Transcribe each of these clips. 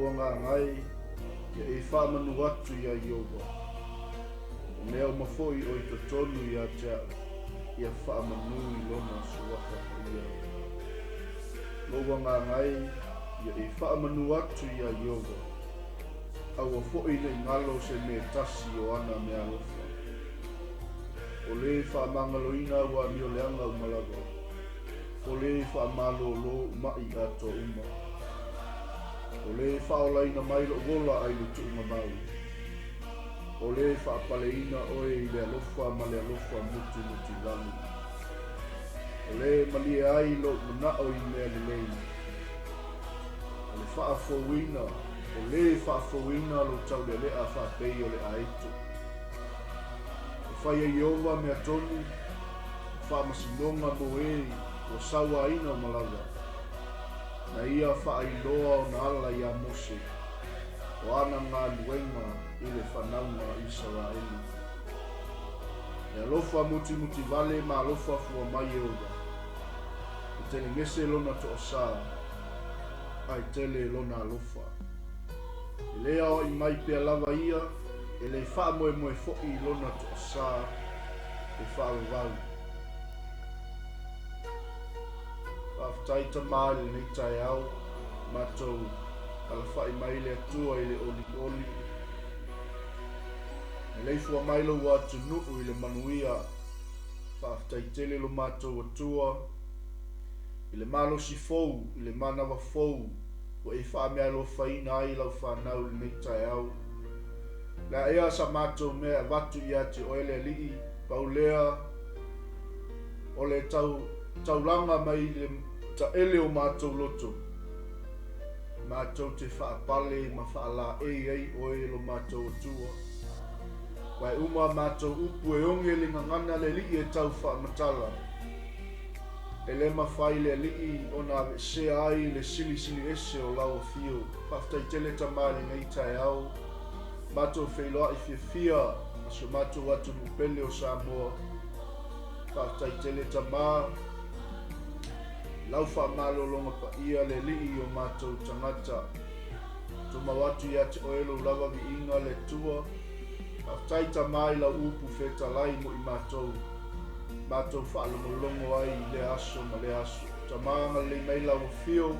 anga ngai ia e whamanu atu ia iowa. Leo mafoi o i tonu ia tea ia whamanu i lona suaka ia. Loa ngā ngai ia e whamanu atu ia iowa. Aua foi nei ngalo se me tasi o ana me alofa. O le whamangaloina ua mi o leanga umalaga. O le whamalolo mai ato uma. O le whaolaina mai lo wola ai le tu mau. O le whaapaleina oe i le alofa ma le alofa muti langi. O le malie ai lo manao i mea lelei. O le whaafowina, o le whaafowina lo tau le lea whaapei o le aitu. O whaia iowa mea tonu, whaamasinonga mo e o sawa ina o malaga. Na ia whaailoa o na ala ia mose, o ana ngā luenga i le whanaunga Israeli. E alofa muti vale ma alofa fua mai e oga. I tele ngese lona to osa, ai tele lona alofa. I lea o i mai pia lava ia, e le wha moe fo'i lona to osa, e wha wau. Whaftaita maa le nei tai au, matou ala whai mai le atua i le oli. E leifua mai lo watu nuu i le manuia, whaftaitele lo matou atua, i le malo si fou, i le manawa fou, o e wha mea lo whaina ai lau whanau le nei tai au. La ea sa matou mea watu i ate o ele lii, paulea, o le taulanga mai le ta ele o mātou loto. Mātou te whaapale ma whaala ei o e lo mātou atua. Wai uma mātou upu e onge le ngangana le lii e tau whaamatala. E le mawhai le lii o nā se ai le sili ese o lau fio. Whaftai tele tamari nei tai au. Mātou whailoa i fia aso mātou atu mupele o Samoa. Whaftai tele tamari. Lau whaamalolonga pa ia le lii o mātou tangata. Tuma watu ia te oelo lava vi inga le tua. Taita mai la upu feta lai mo i mātou. Mātou whaalongolongo ai le aso ma le aso. Tamanga le mai lau fio.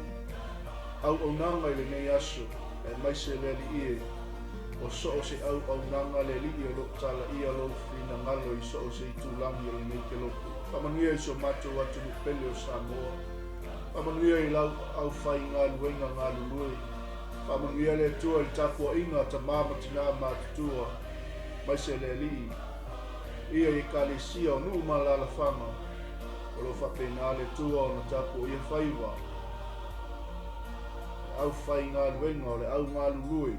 Au nanga i le nei aso. E mai se le li ie. O so o se au nanga le li o lo tala ia lo fina ngalo i so o se i tūlangi o le nei ke loko. Pamanuia i so mātou atu ni pele o Samoa. Pamanuia i lau au whai ngā luenga ngā lulue. Pamanuia le tua i tapua inga ta māmatina mātutua. Mai se le li. Ia i kalesia o nuu malala whanga. O lo whapena le tua o na tapua ia whaiwa. Au whai ngā luenga o le au ngā lulue.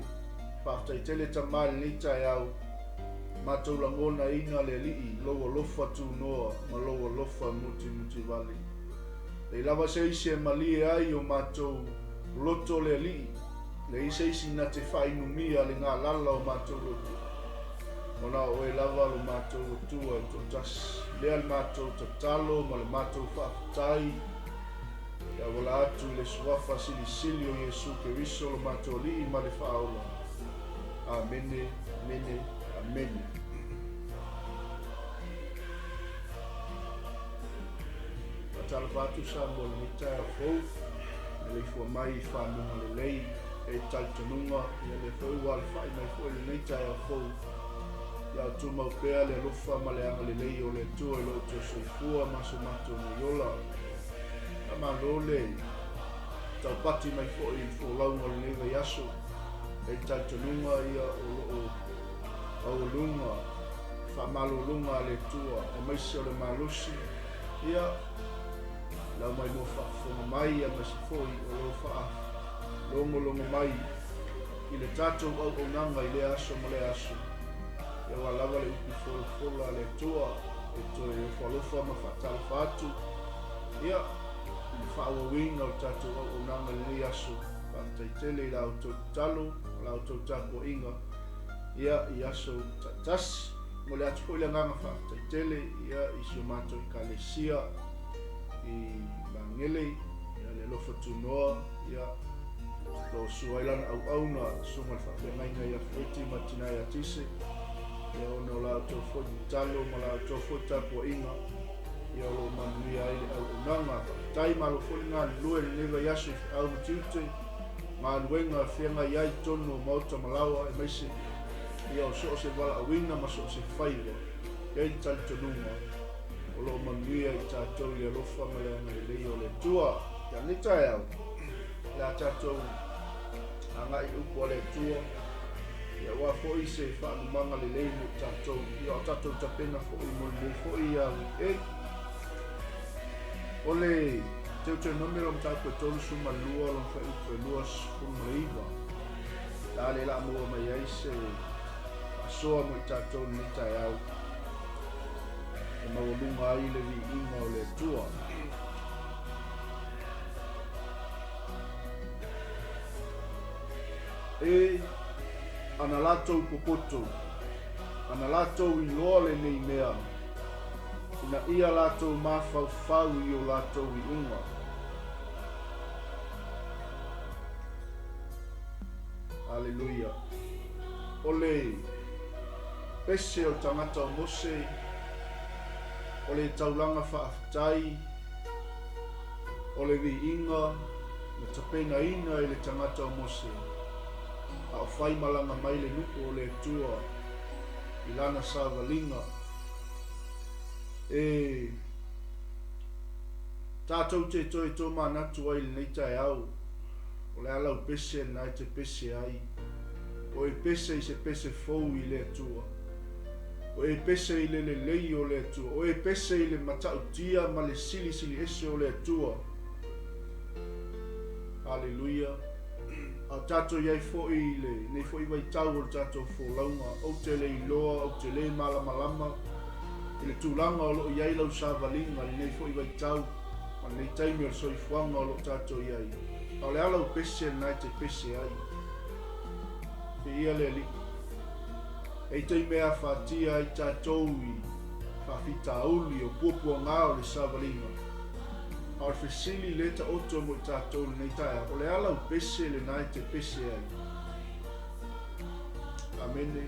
Paftai tele tamari ni tai au. Mātou langona ina le lii, loa lofa tu noa, ma loa lofa muti vale. Le lava se isi e malie ai o mātou loto le lii, le isi isi na te whainumia le ngā lala o mātou loto. Ona o e lava lo mātou tua e totas, lea le mātou tatalo, ma le mātou whaafutai, ia wala atu le suafa sili o Yesu ke riso lo mātou lii ma le whaola. Amene, amene, amene. Tala whatu sa mo le mitai a fau, le fua mai whanunga lelei, e Teuteronome, ia le fau wale whai mai fua le mitai a fau. Ia tu mau pea le lofa ma le anga lelei o le tua i lo te soifua maso mato ni yola. Ama lole, tau pati mai fua i fua launga le lewa yaso, e Teuteronome ia o lunga, whamalo lunga le tua, e maisi o le malusi, ia lau mai mo whaafonga mai a masi foi o lo wha longo mai i le tatou au nanga i le aso ma le aso. Ia wa lava le upi fola le tua e to e whalofa ma whatala whatu. Ia i whaawawinga o tatou au nanga i le aso. Whataitele i lau tau talo, lau tau tako inga. Ia i aso tatasi mo le atu koila nganga whataitele. Ia i sio mato i kalesia. I Lelei, ia le lofa tunoa, ia lo suailan au na sunga whawhengai ngai a wheti matinai a tise. Ia o no lao tō whoti talo ma lao tō whoti tapua inga. Ia o manui aile au unanga. Tai malo wholi ngā lue ni newa yasu au mtiute. Ngā luenga whianga iai tono mauta malawa e maise. Ia o so se wala awina ma so se whaile. Ia i tali tonunga. O lo manui ai tātou ia lofa ma lea Lelei o le tua. Ia nitai au. Lea tātou angai upo le tua. Ia wa foi se whaanu manga Lelei mo tātou. Ia o tātou tapena foi mo le foi au e. O le Teuteronome lo mtako tolu suma lua lo mfa upo lua suma leiva. Tā le la mua mai ai se asoa mo tātou nitai au. E mawalunga ai le vi inga o le tua. E ana latou popoto, ana latou i loa le nei mea, ina ia latou mawhauwhau i o latou i unga. Alleluia. O le pese o tangata o mose, o le taulanga whaafitai, o le vi inga, le tapena ina i le tangata o mose. A o whai malanga mai le nuku o le tua i lana sāwalinga. E tātou te toi tō manatu ai le neitai au. O le alau pese nai te pese ai. O e pese i se pese fou i le tua. O e pese i le Lelei o le tua. O e pese i le matautia ma le sili sili ese o le tua. Alleluia. A tātou iai fo'i le, nei fo'i wai tau o tātou fō launga, au te le iloa, au te le malama lama, i le tūlanga o lo iai lau sāwalinga, nei fo'i wai tau, ma nei taimi o le soifuanga o lo tātou iai. A le alau pese nai te pese ai. Pe ia le li. Ei tei mea whātia ai tātou i whawhita auli o puapua ngā o le sāwalinga. A o fesili le ta oto mo tātou nei taia, o le alau pese le nai te pese ai. Amene.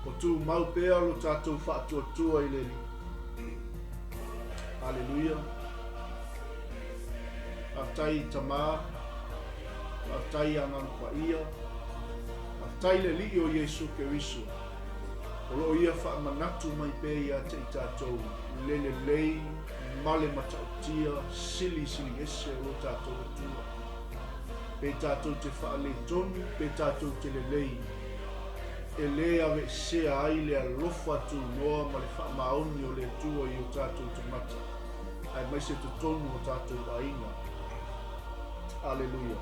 O tū mau pēa lo tātou whaatua tua i le li. Alleluia. Aftai tamā, aftai angankwa ia, aftai le li o Yesu Keriso. O lo ia whaamanatu mai pēia te i tātou, Lelei, male matautia, sili sili ese o tātou atua. Pe tātou te whaale tonu, pe tātou te Lelei. E le ave sea ai le alofa tu noa ma le whaamaoni o le tua i o tātou te mata. Ai mai se tu tonu o tātou ainga. Alleluia.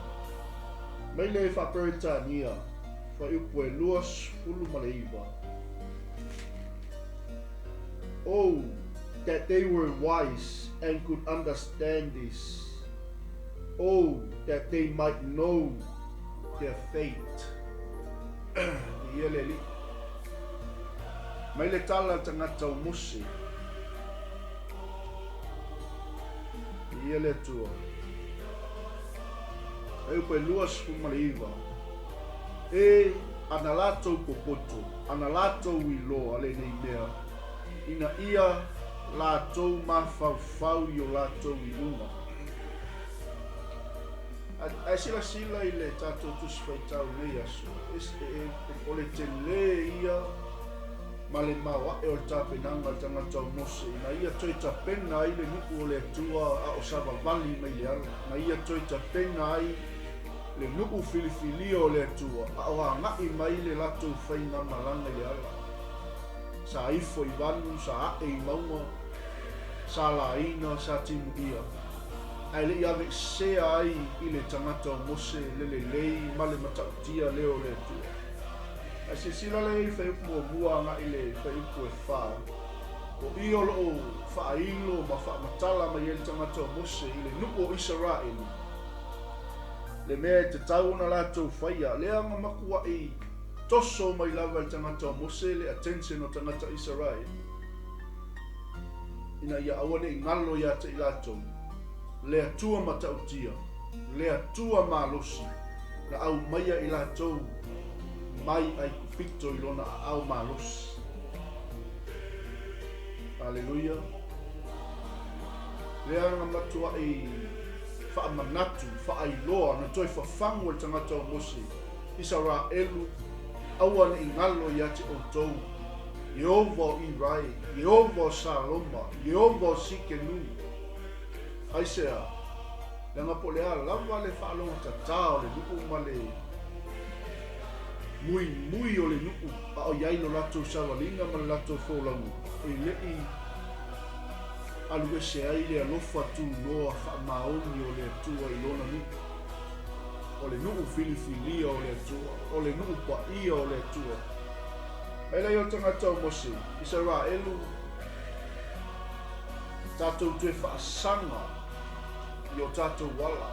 Mai le whaperitania, whaiupu e luas fulu ma le iwa. Oh, that they were wise and could understand this. Oh, that they might know their fate. Ieleli. Mai le tala tangata o mose. Iele tua. E upe luas fumaliva. E ana latou popoto, ana latou ilo ale nei mea. Ina ia latou mawhauwhau i o latou i unga. A sila sila i le tātou tusi whaitau nei aso. O le te le ia ma le mawa e o le tāpenanga tangata o mose. Na ia toi tapena ai le nuku o le atua a o savavali mai le ala. Na ia toi tapena ai le nuku filifili o le atua a o hangai mai le latou whainga malanga le ala. Sa ifo i vanu, sa ae i maunga, sa laina, sa timu ia. Ai le ia vek sea ai i le tangata o mose, le Lelei, ma le matautia leo le atua. Ai se sila le i whaiupu o mua nga i le whaiupu e wha. O i o loo whailo ma whaamatala ma i le tangata o mose i le nuku o Israel. Le mea te tauna latou whaia, le anga makua i toso mai lava le tangata o mose le attention o tangata Israel. Ina ia awane i ngalo ia te i latou. Le atua matautia. le atua malosi na au maia i latou mai ai kupito i lona au malosi. Aleluia. Lea nga matua i whaamanatu, whaailoa na toi whawhangu e tangata o Mose. Isa rā elu, aua i ngalo i ate o tou. Yehova o Irai, Yehova o Saloma, Yehova o Sikenu. Aisea, langa po lea lava le whaalonga tata o le nuku ma le mui o le nuku. A o yaino lato sawalinga ma le lato fōlangu. E lei alu ese ai le alofa tu noa whaamaoni o le atua i lona nuku. O le nuku filifilia o le atua, o le nuku paia o le atua. Ai lai o tangata o Mose, isa rā elu, tātou tue whaasanga i o tātou wala.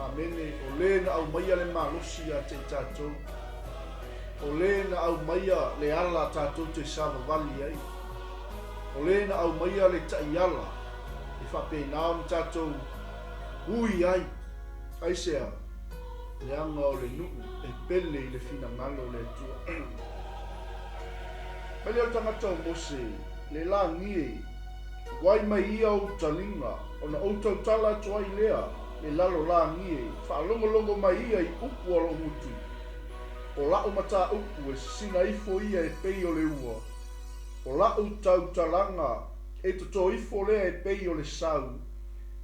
Amene, o le na au maia le malosi a te tātou. O le na au maia le ala tātou te sava vali ai. O le na au maia le taiala, e whapena o tātou hui ai. Aisea, le anga o le nuku, e pele i le fina ngalo le atua. Pele o tangata o Mose, le la ngie, wai mai ia o talinga, o na outau tala tua i lea, le lalo la ngie, whaalongo mai ia i upu alo mutu. O lau mata upu e singa ifo ia e pei o le ua. O lau tau talanga, e toto ifo lea e pei o le sau.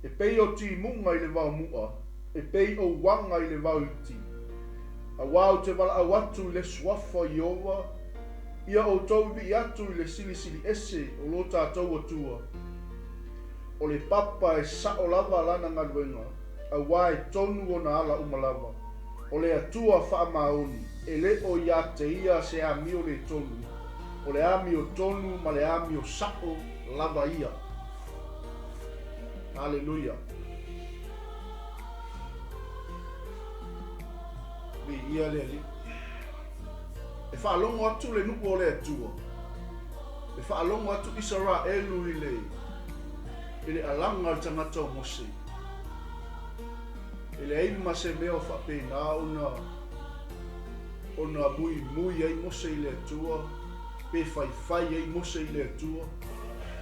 E pei o ti munga i le wau mua. E pei o wanga i le wau iti. A wau te wala au atu i le suafa i owa. Ia o tau vi atu i le sili ese o lo tātou atua. O le papa e sao lava lana ngaluenga. A wai tonu o na ala umalava. O le atua wha maoni. E le o ia te ia se ami o le tonu. O le ami o tonu ma le ami o sao lava ia. Hallelujah. Ia le li. E whaalongo atu le nuku o le atua. E whaalongo atu isara elu i le alanga le tangata o Mose. E le eima se mea o whapena ona mui ai Mose i le atua. Pe whai ai Mose i le atua.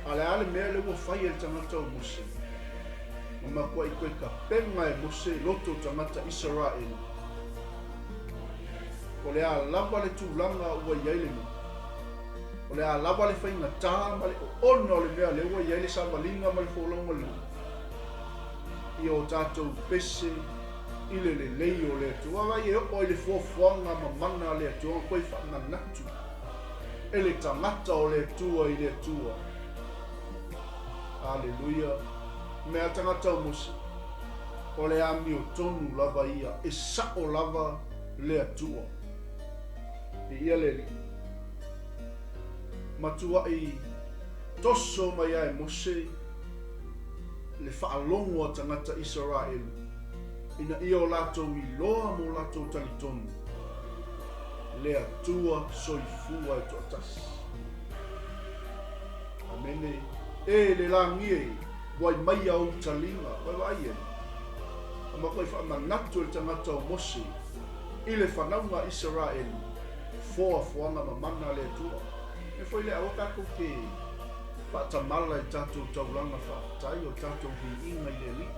Ale mea le ua whai e tangata o Mose. Ma kua i koe ka penga e Mose loto tangata Israel. O le a lava le tūlanga ua iai le mi. O le a lava le whainga tā ma le ona o le mea le ua iai le samalinga ma le wholonga lu. I o tātou pese i le lelei o le atua. Vai e o i le fuafuanga ma mana le atua koe whanganatu. E le tangata o le atua i le atua. Alleluia. Mea tangata o Mose. O le ami o tonu lava ia. E sao lava le atua. E ia le matua i toso mai ai Mose le whaalongo a tangata Israel. Ina ia o latou i loa mo latou talitonu. Le atua soifua e tuatasi. Amene. E le langie wai mai au talinga. Wai e. Ama koe whaamanatu le tangata o Mose. I le whanaunga Israel. Foanga ma mana le atua. E foi le awa kako ke whaatamala i tātou tauranga whaatai o tātou hi inga i le li.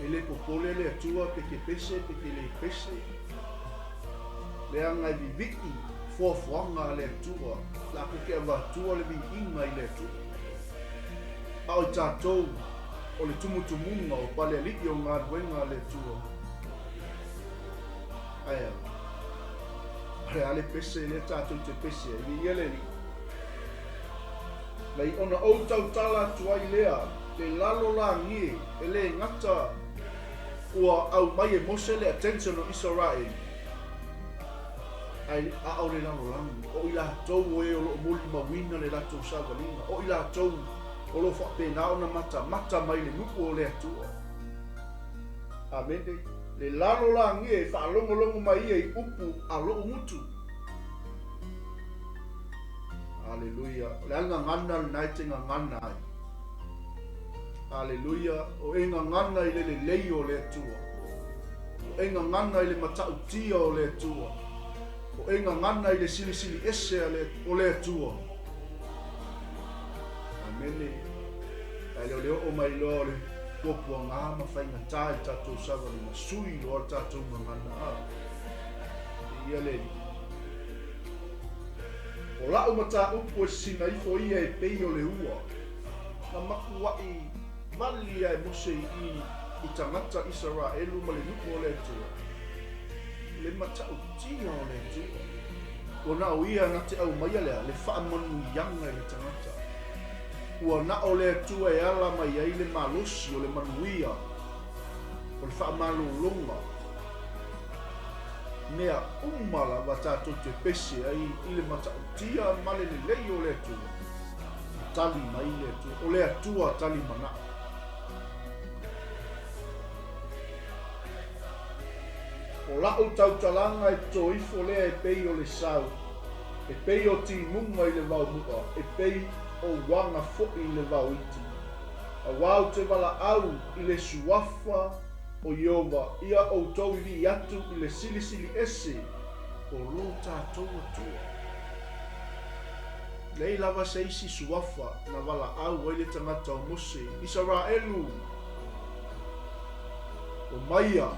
E le popole le atua peke pese, peke le pese. Le anga i viviki foanga le atua. La koke awa atua le vi inga i le atua. Ao i tātou o le tumutumunga o pale aliki o ngā ruenga le atua. Aia. Ale pese le tātou te pese i ele li. Lai ona o tau tala tua i lea, le lalo la ngie, e le ngata ua au mai e Mose le attention o Israel. Ai a au le lalo langi, o i la tau o e o lo moli mawina le lato savalina, o i la tau o lo whapena o na mata mai le nuku o le atua. Amen. Le lalo la ngie whaalongo mai i upu a loo mutu. Alleluia. Le anga ngana nai te ngana ai. Aleluia. O e ngangana i le lelei o le atua. O e ngangana i le matautia o le atua. O e ngangana i le silisili ese o le atua. Amene. Ai leo leo o mai loa le kuapua ngā mawhainga tāi tātou sawa ni masui loa tātou ngangana a. Ia leli. O lau mata upu e sina ifo ia e pei o le ua. Na maku wai mali ai mose i tangata Israelu ma le nuku o le atua. Le mata utia o le atua. O na o ia na te au maia lea, le wha manu ianga i le tangata. Ua na o le atua e ala mai ai le malosi o le manuia. O le wha malulunga. Mea umala wa tātou te pese ai i le mata utia ma le lelei o le atua. Tali mai le atua, o le atua tali mana. O lau tautalanga e toifo lea e pei o le sau. E pei o ti munga i le vau mua. E pei o wanga fo'i i le vau iti. A wau te wala au i le suafa o Iova. Ia o tau i atu i le silisili ese o lo tātou atua. Lei lava se isi suafa na wala au ai le tangata o Mose. Israelu. O maia.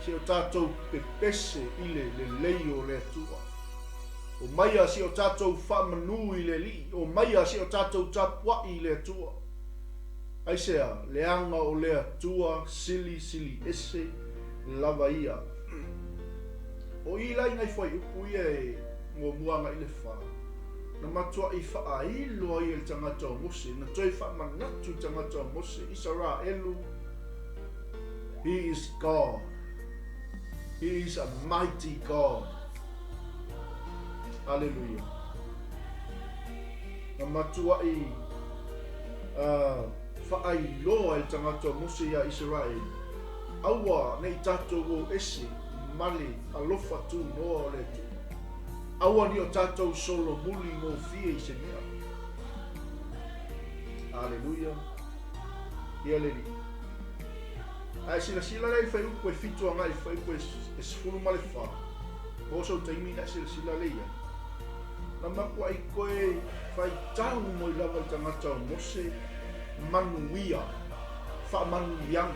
Si o tātou pepese i le lelei o le atua. O maia si o tātou whamanu i le li. O maia si o tātou tapua i le atua. Aisea, leanga o le atua sili ese lava ia. O i lai ngai whai upu ia e ngō muanga i le wha. Na matua i wha ilo i le tangata o Mose. Na toi wha manatu i tangata o Mose. Israelu. He is God. He is a mighty God. Hallelujah. Na matua i whaailoa i tangata Mose ia Israel. Aua nei tātou o ese male alofa tu noa o le tu. Aua ni o tātou solo muli ngō fie i se nia. Hallelujah. Ia leli. Ai sila lei fai upo e fitua ngai fai upo e sifuru male wha. Boso taimi na sila leia. Na makua i koe fai tau mo i lava i tangata o Mose manuia. Wha manu yang.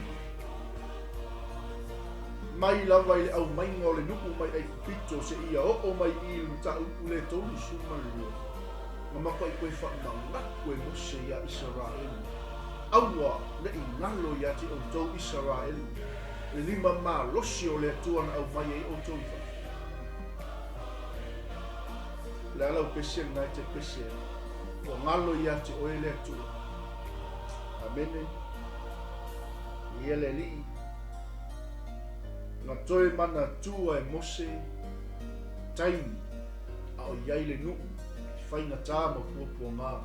Mai lava i le au mainga o le nuku mai ai kupito se ia o mai i luta upu le tonu sumalua. Na makua i koe wha mangaku e Mose ia Israel. Aua le i ngalo i ati o tau Israel. Le lima maa losi o le atua na au mai e o tau i wha. Le alau pese ngai te pese. O ngalo i ati o e le atua. Amene. Ia le li. Nga toe mana tua e Mose. Taimi. A o iai le nuu. Whainga tāma puapua ngā.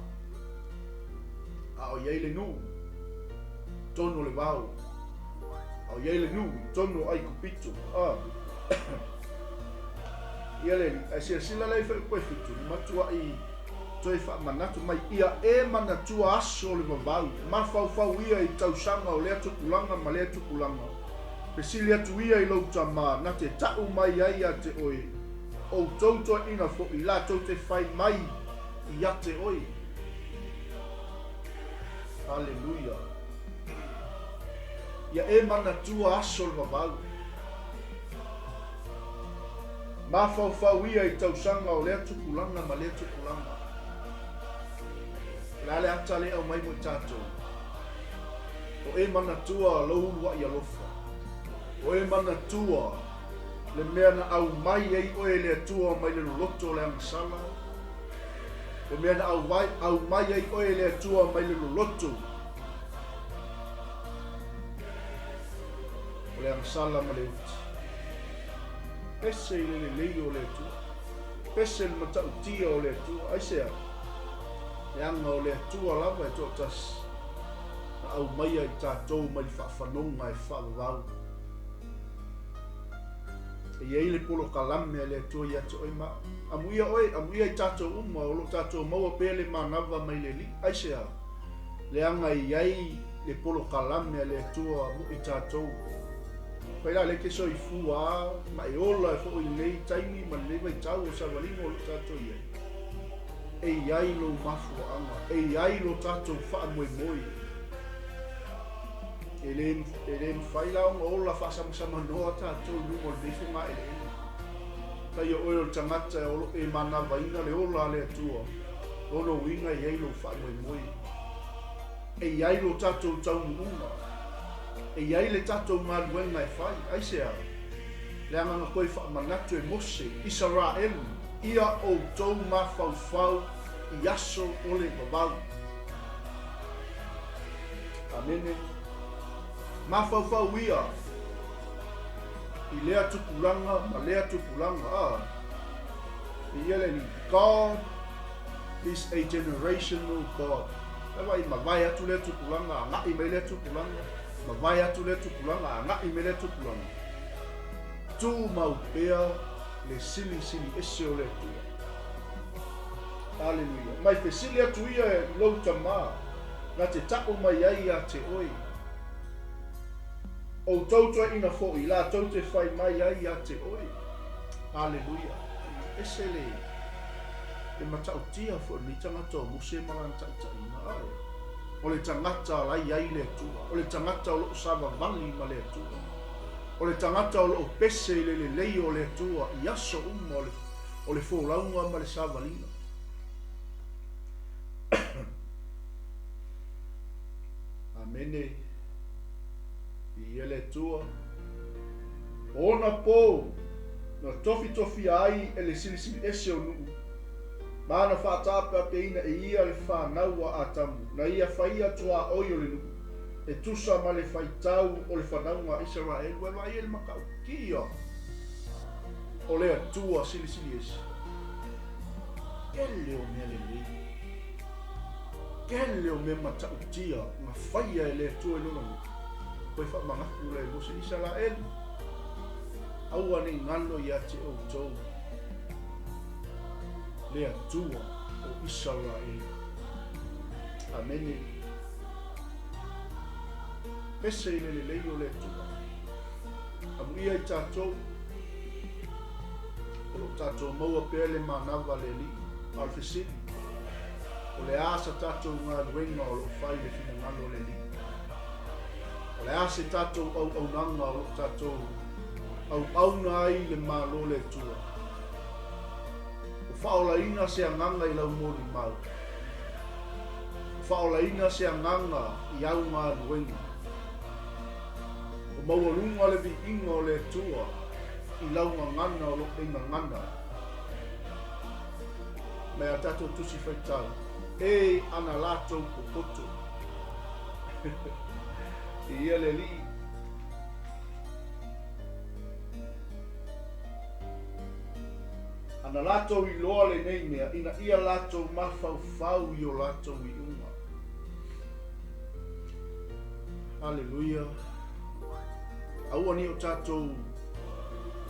A o iai le nuu. Tono le wau. Au iai le nuu, tono ai kupito. Ia le, ai sila lei whai koe fitu. Matua i toi wha manatu mai. Ia e manatua aso le wawau. Ma whau ia i tausanga o lea tukulanga ma lea tukulanga. Pesili atu ia i lau tamā. Na te tau mai ai a te oe. O tautua ina fo i la tau te whai mai i a te oe. Hallelujah. Ia e mana tua aso le wawau. Ma whau ia i tausanga o lea tukulanga ma lea tukulanga. Lale ata le au mai mo tātou. O e mana tua lau wa i alofa. O e mana tua le mea na au mai ei o e lea tua mai le loto le angasala. O mea na au mai ei o e lea tua mai le loto. O le angasala ma le uti. Pese i le lelei o le tua. Pese le matau tia o le tua. Aisea. E anga o le tua lava e tō tas. Na au mai ai tātou mai whawhanonga e whawawau. E iei le polo kalame le tua i atu oi ma. Amuia i tātou uma o lo tātou maua pele manawa mai le li. Aisea. leanga iai le polo kalame le atua mo i tātou. Pai la le ke soifua ma e ola e fo i nei taimi ma le vai tau o sawalingo o lo tātou iai. E iai lo mafuanga, e iai lo tātou wha moe moe. E len whai launga ola wha sama noa tātou lungo le whenga e le. Tai o oio tangata e olo e mana vaina le ola le atua. Ono winga iai lo wha moe moe. E iai lo tātou tau muunga. E iai le tātou ngā luenga e whai, aisea. Le anganga koe wha manatu e Mose, Israel, ia o tau mawhau i aso ole mawau. Amene. Mawhau ia. I lea tupulanga, ma lea tupulanga. I ele ni, God is a generational God. Ewa i mawai atu le tupulanga, ngā i me le tupulanga. Mawai atu le tupulanga, ngā i me le tupulanga. Tu mau pea le sili ese o le tua. Hallelujah. Mai te sili atu ia e lou tamā. Ngā te tako mai ai a te oi. O tautua ina fo'i, la tau te whai mai ai a te oi. Hallelujah. Ese le. E matau tia fo'i ni tangata o muse malanta ta ina ai. O le tangata lai ai le tua. O le tangata o lo sava vali ma le tua. O le tangata o lo pese le lelei o le tua. I aso o le fōlaunga ma le savalina. Amene. I ele tua. Ona pō. Na tofi ai e le sili ese o nuu. Mana whātāpea pe ina e ia le whānaua a tamu. Na ia whaia tua oi o le nuu. E tusa ma le whaitau o le whanaunga Israel. Ue mai ele makau kia. O le atua sili ese. Kele o mea le lei. Kele o mea matautia. Nga whaia e le atua e nunga. Koe whamangaku le Mose Israel. Aua ni ngano i ate o tau. Le atua o Israel. Amene. Pese i le lelei o le atua. Amu ia i tātou. O lo tātou maua pēr le manawa le li. Alfesiri. O le asa tātou ngā luenga o lo whai le fina ngano le li. O le ase tātou au nanga o lo tātou au na ai le malo le tua. O whaolaina se anganga i lau mori mau. O whaolaina se anganga i au ngā luenga. O maurunga le vi inga o le tua i lau ngana o lo inga ngana. Mea tātou tusi whaitau. E ana lātou kokoto. I ia le li. Ana lātou i loa le nei mea, ina ia lātou mawhau i o lātou i unga. Hallelujah. Aua ni o tātou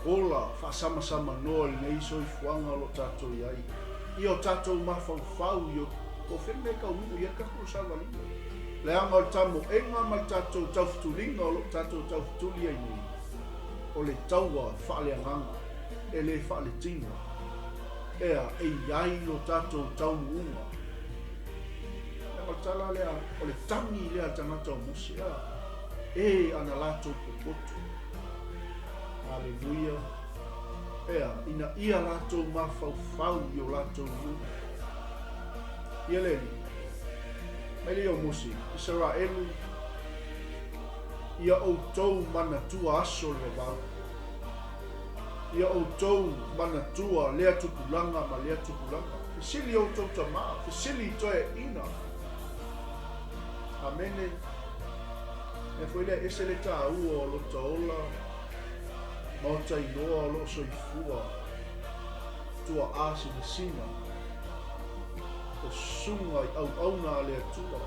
ola whasama noa i nei soifuanga o lo tātou i ai. I o tātou mawhau i o ko whenne ka unu i eka kuru savalina. Le anga o tamo enga mai tātou taufutulinga o lo tātou taufutuli ai nei. O le taua whaale anganga, e le whaale tinga. Ea e iai lo tātou taumu unga. Ea o tala lea, o le tangi lea tangata o musi ea. E ana lātou kokoto. Hallelujah. Ea, ina ia lātou mawhau i o lātou unga. Ia leli. Mai leo musi, Israelu, ia o tau mana tua aso le wau. Ia o tau mana tua lea tupulanga ma lea tupulanga. Fisili o tau tamā, fisili toe ina. Amene. E foi lea ese le tā ua o lo taola, mauta inoa o lo soifua, tua asi de sina. O sunga i au na le atua.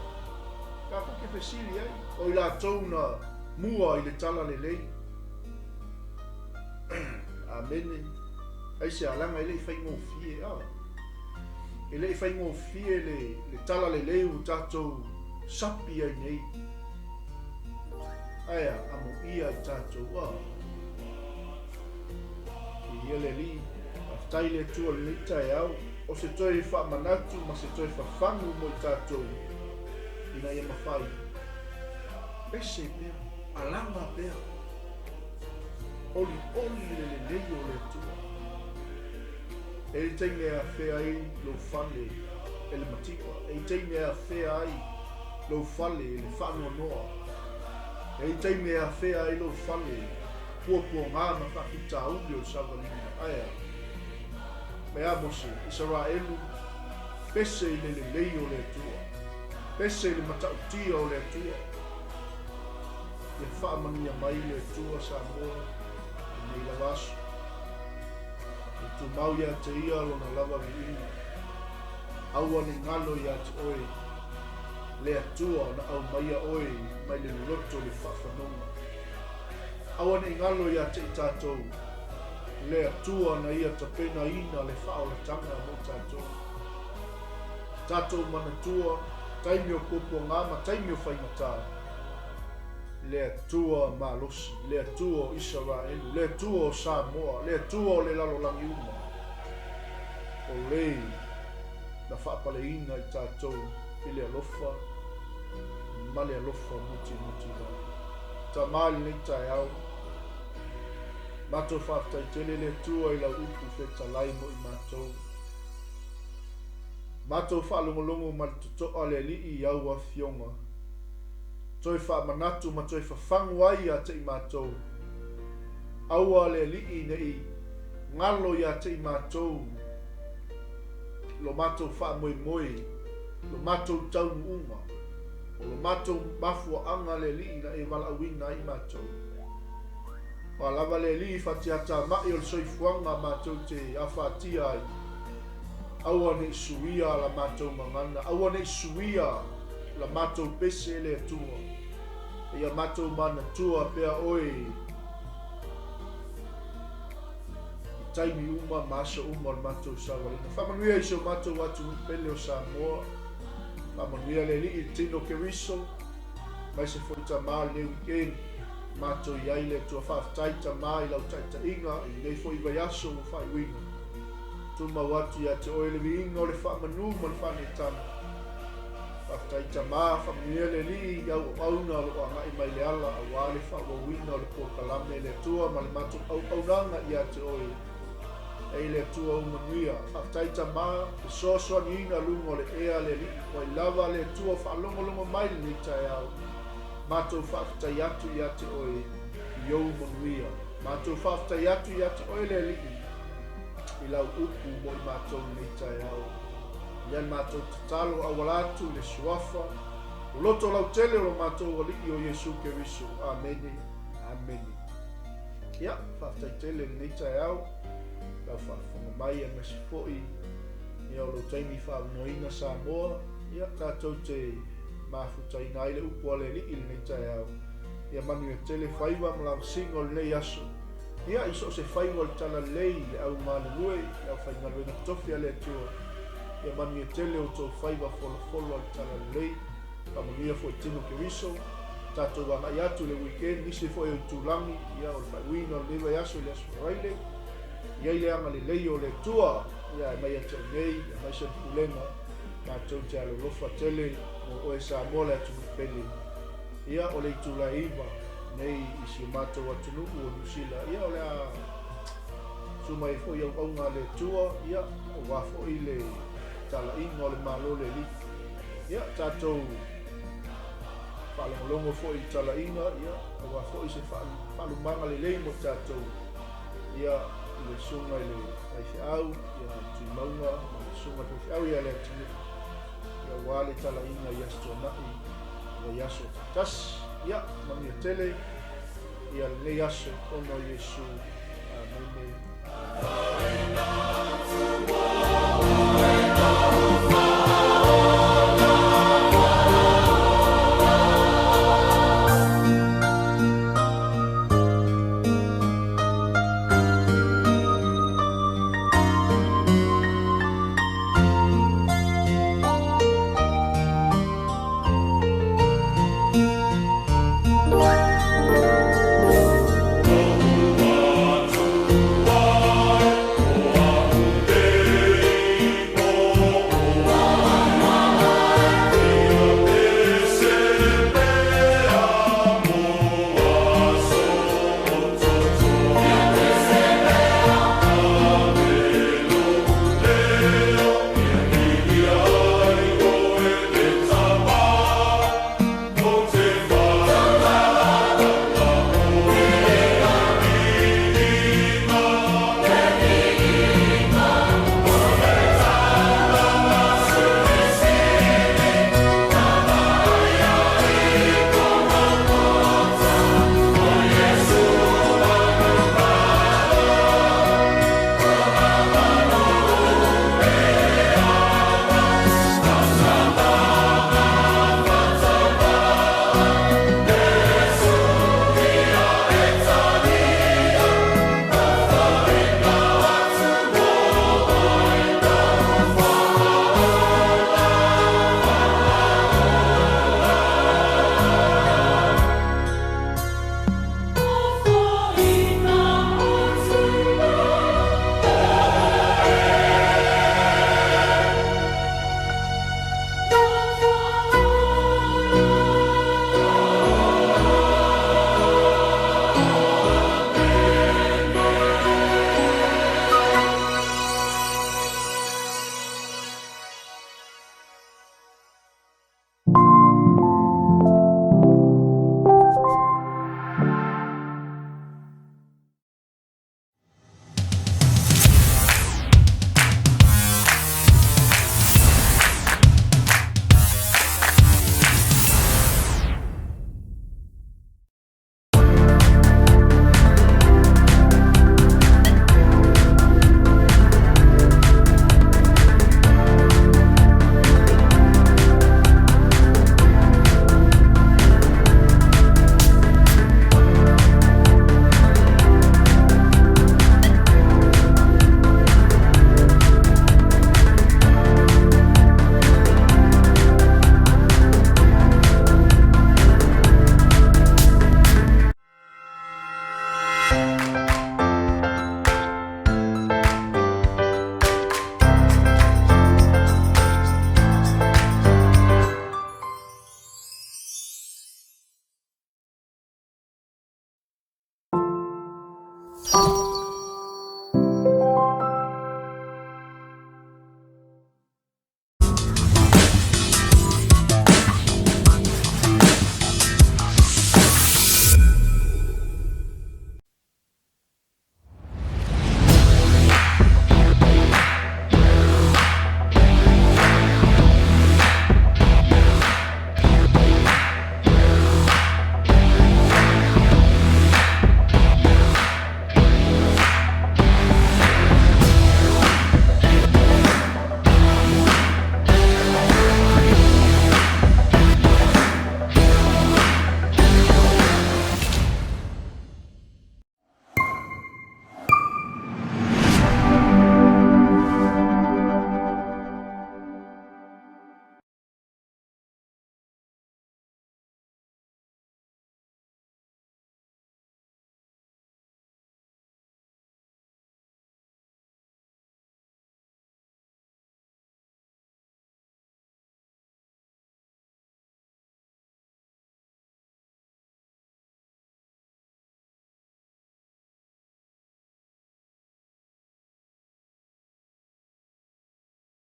Ka ko ke fesili ai. O i la tauna mua i le tala lelei. Amene. Ai se alanga i le i whaingo fie. E le i whaingo fie le tala lelei u tātou sapi ai nei. Aia, amo ia I tātou wā. I Lelei, aftai le tua le tai au, o se toi whaamanatu, ma se toi whawhangu mo I tātou. Ina ia mawhai. Pese pia, alanga pia. Oli le Lelei o le tua. E teine a whea ai lo whale e le matiwa. E teine a whea ai lo whale e le whanua noa. E teine a whea ai lo whale puapua ngāna whakita uli o Savalina. Aia. Me a mose, Israelu, pese I le Lelei o le tua. Pese le matautia o le tua. Ia whaamania mai le tua sa moa. Nei la vaso. Tu mau ia te ia lona lava viina. Aua ni ngalo ia te oe. Le atua na au maia oe mai le loto le whawhanonga. Aua ni ngalo ia te I tātou. Le atua na ia ta pena ina le whaolatanga mo tātou. Tātou mana tua, taimi o popo ngama, taimi o whaingata. Le atua malosi, le atua o Israelu, le atua o Samoa, le atua o le lalolangi uma. O lei, na whaapaleina I tātou, I le alofa, ma le alofa muti la. Ta maali nei tai au, matou whaatai tele le atua I lau upu whetalai mo I matou. Matou whaalongolongo ma le tutoa le lii I au a fionga. Toi whaamanatu ma toi whawhangu ai a te I mātou. Aua le lii nei ngalo I a te I mātou. Lo mātou whaamoe moe. Lo mātou taunu unga. O lo mātou mafua anga le lii na e walawina I mātou. Wa lava le lii whatiata mai o le soifuanga mātou te awhatia ai. Aua ne suia la mātou mangana. Aua ne suia la matou pese le atua. Ia matou mana tua pea oe. I taimi uma masa uma le matou Savalina. Whamanuia I so matou atu pele o Samoa. Whamanuia le li I tino keriso. Mai se foi tamā le weekend. Matou I ai le atua whaafitai tamā I lau taita inga. I nei foi vai aso o whai wina. Tuma watu ia te oe le viinga o le whamanu ma le whanetana. After tamā whamanuia le li I au auna o angai mai le ala a wale whawawina o le pokalame le tua ma le matu au aunanga I a te oe. E le tua o manuia. After tamā e sosoa ni ina lungo le ea le li o I lava le tua whaalongolongo mai le tai au. Matou whaafitai atu I a te oe I au manuia. Matou whaafitai atu I a te oe le li I lau upu mo I matou le tai au. Ian mātou tatalo awalatu le suafa. O loto lau tele o mātou waliki o Yesu Keriso. Amene. Amene. Ia, whaftai tele nei tai au. Lau whawhanga mai a mesifoi. Ia o lo taimi whaamnoina Samoa. Ia, tātou te mafutai nai le upu ale li il nei tai au. Ia manu e tele whaiwa mlau singo le nei aso. Ia, iso se whaiwa le tala lei le au mālue. Ia whaingalwe na tofi ale atua. Ia mani e tele o tō whaiwa wholo al tala lei. Pamanuia fo e tino keriso. Tātou wangai atu le weekend. Nisi fo e o tūlangi. Ia o le whaiwina o lewa yaso le aso raile. Ia ile anga le lei o le tua. Ia e mai atu nei. Ia mai sa tulenga. Tātou te alo lofa tele. O e sa mola atu pele. Ia o le tūla iwa. Nei isi mātou atu nuku o Nusila. Ia o le a suma e fo i au aunga le tua. Ia o wafo i le tala inga o le malo le li. Ia, tātou whalongolongo fo I tala inga, ia, awa fo I se whalumanga le lei mo tātou. Ia, le sunga I le aife au, ia, tu maunga, le sunga tu au ia le atinu. Ia, wale tala inga ia stonai, ia yaso tas, ia, mami a tele, ia le yaso ono Yesu. Amen.